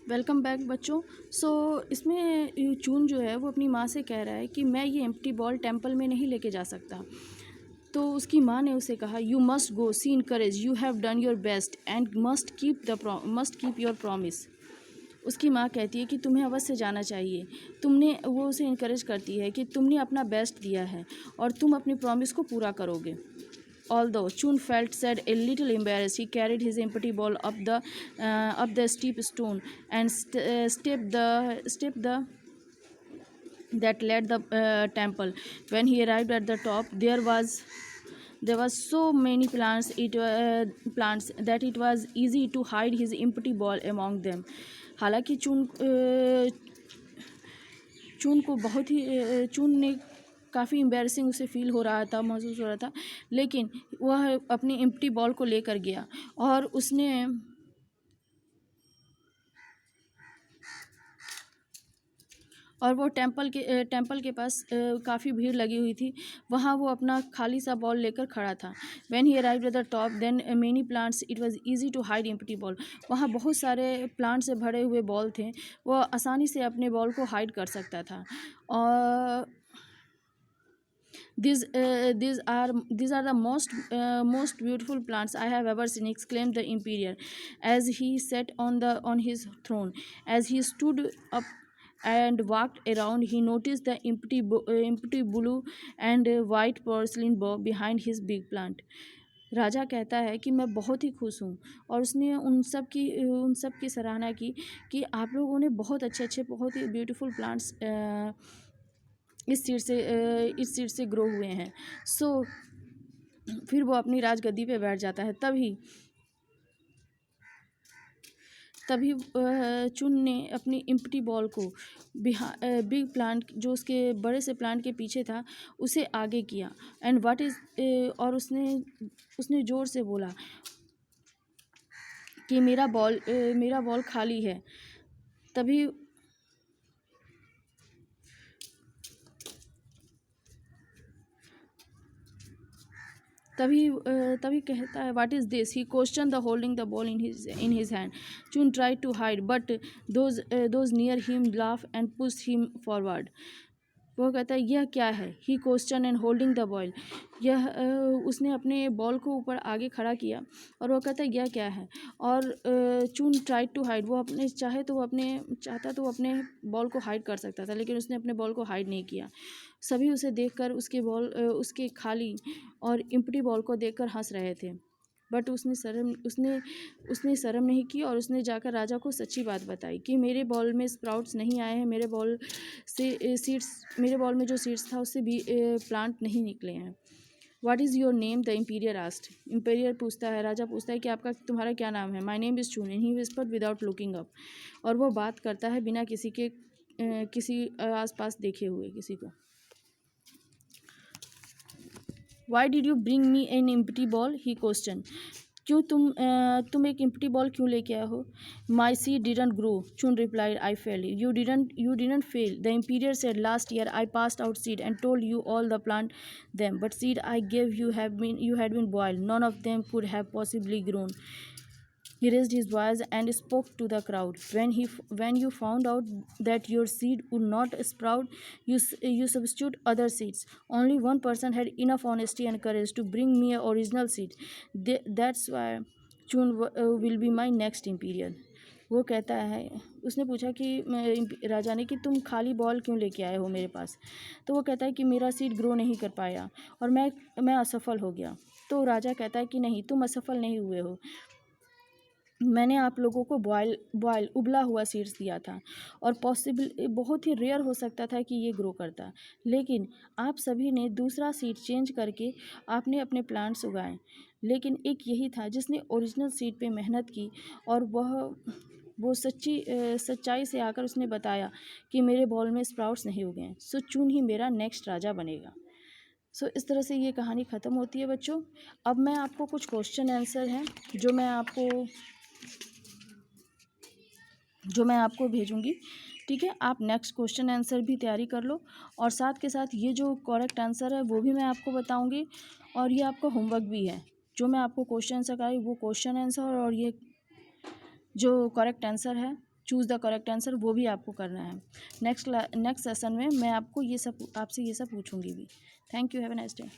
Welcome back बच्चों। इसमें चून जो है वो अपनी माँ से कह रहा है कि मैं ये एम्प्टी बॉल टेम्पल में नहीं लेके जा सकता। तो उसकी माँ ने उसे कहा, you must go, see encourage, you have done your best and must keep your promise. उसकी माँ कहती है कि तुम्हें अवश्य जाना चाहिए। वो उसे इनकरेज करती है कि तुमने अपना बेस्ट दिया है और तुम अपनी प्रॉमिस को पूरा करोगे। Although Chun felt sad, a little embarrassed, he carried his empty ball up the steep stone and stepped the that led the temple. When he arrived at the top, there was so many plants that it was easy to hide his empty ball among them. हालांकि चून को बहुत ही चून ने काफ़ी embarrassing उसे feel हो रहा था, महसूस हो रहा था, लेकिन वह अपनी एम्प्टी बॉल को लेकर गया और वो टेम्पल के पास काफ़ी भीड़ लगी हुई थी। वहाँ वो अपना खाली सा बॉल लेकर खड़ा था। When he arrived at the top, then many plants, it was easy to hide empty ball. वहाँ बहुत सारे प्लांट से भरे हुए बॉल थे, वो आसानी से अपने बॉल को हाइड कर सकता था। और these are the most beautiful plants I have ever seen, exclaimed the emperor as he sat on his throne. As he stood up and walked around, he noticed the empty blue and white porcelain bowl behind his big plant. राजा कहता है कि मैं बहुत ही खुश हूँ, और उसने उन सब की सराहना की कि आप लोगों ने बहुत अच्छे बहुत ही ब्यूटीफुल प्लांट्स इस सीड से ग्रो हुए हैं। फिर वो अपनी राजगद्दी पे बैठ जाता है। तभी चुन ने अपनी एम्प्टी बॉल को बिग प्लांट, जो उसके बड़े से प्लांट के पीछे था, उसे आगे किया और उसने ज़ोर से बोला कि मेरा बॉल खाली है। तभी कहता है, what is this, he question the holding the ball in his hand. Chun try to hide but those near him laugh and push him forward. वो कहता है यह क्या है, he question and holding the ball. उसने अपने ball को ऊपर आगे खड़ा किया और वो कहता है यह क्या है. और चून ट्राई टू हाइड, वो चाहता तो वो अपने बॉल को हाइड कर सकता था, लेकिन उसने अपने बॉल को हाइड नहीं किया. सभी उसे देखकर उसके खाली और एम्प्टी बॉल को देखकर हंस रहे थे, बट उसने शर्म नहीं की और उसने जाकर राजा को सच्ची बात बताई कि मेरे बॉल में स्प्राउट्स नहीं आए हैं, मेरे बॉल में जो सीड्स था उससे भी प्लांट नहीं निकले हैं. What is your name, the emperor asked. राजा पूछता है कि तुम्हारा क्या नाम है. My name is Chun, and he whispered without looking up. और वो बात करता है बिना किसी आसपास देखे हुए किसी को. Why did you bring me an empty ball, he question. क्यों तुम एक एम्प्टी बॉल क्यों लेके आए हो. My seed didn't grow, Chun replied, I fail. You didn't fail, the emperor said. Last year I passed out seed and told you all the plant them, but seed I gave you had been boiled. None of them could have possibly grown. He raised his voice and spoke to the crowd. When you found out that your seed would not sprout, you substitute other seeds. Only one person had enough honesty and courage to bring me an original seed. That's why Chun will be my next imperial. वो कहता है, उसने पूछा कि राजा ने कि तुम खाली बॉल क्यों लेके आए हो मेरे पास. तो वो कहता है कि मेरा सीड ग्रो नहीं कर पाया और मैं असफल हो गया. तो राजा कहता है कि नहीं, तुम असफल नहीं हुए हो. मैंने आप लोगों को बॉयल उबला हुआ सीड्स दिया था और बहुत ही रेयर हो सकता था कि ये ग्रो करता, लेकिन आप सभी ने दूसरा सीड चेंज करके आपने अपने प्लांट्स उगाए. लेकिन एक यही था जिसने ओरिजिनल सीड पे मेहनत की, और वो सच्चाई से आकर उसने बताया कि मेरे बॉल में स्प्राउट्स नहीं उगे. सो चून ही मेरा नेक्स्ट राजा बनेगा. इस तरह से ये कहानी ख़त्म होती है बच्चों. अब मैं आपको कुछ क्वेश्चन आंसर हैं जो मैं आपको भेजूँगी. ठीक है, आप नेक्स्ट क्वेश्चन आंसर भी तैयारी कर लो, और साथ के साथ ये जो करेक्ट आंसर है वो भी मैं आपको बताऊँगी, और ये आपका होमवर्क भी है. जो मैं आपको क्वेश्चन आंसर कराई वो क्वेश्चन आंसर, और ये जो करेक्ट आंसर है चूज़ द करेक्ट आंसर, वो भी आपको करना है। नेक्स्ट सेशन में मैं आपको ये सब आपसे ये सब पूछूंगी भी। Thank you, have a nice day.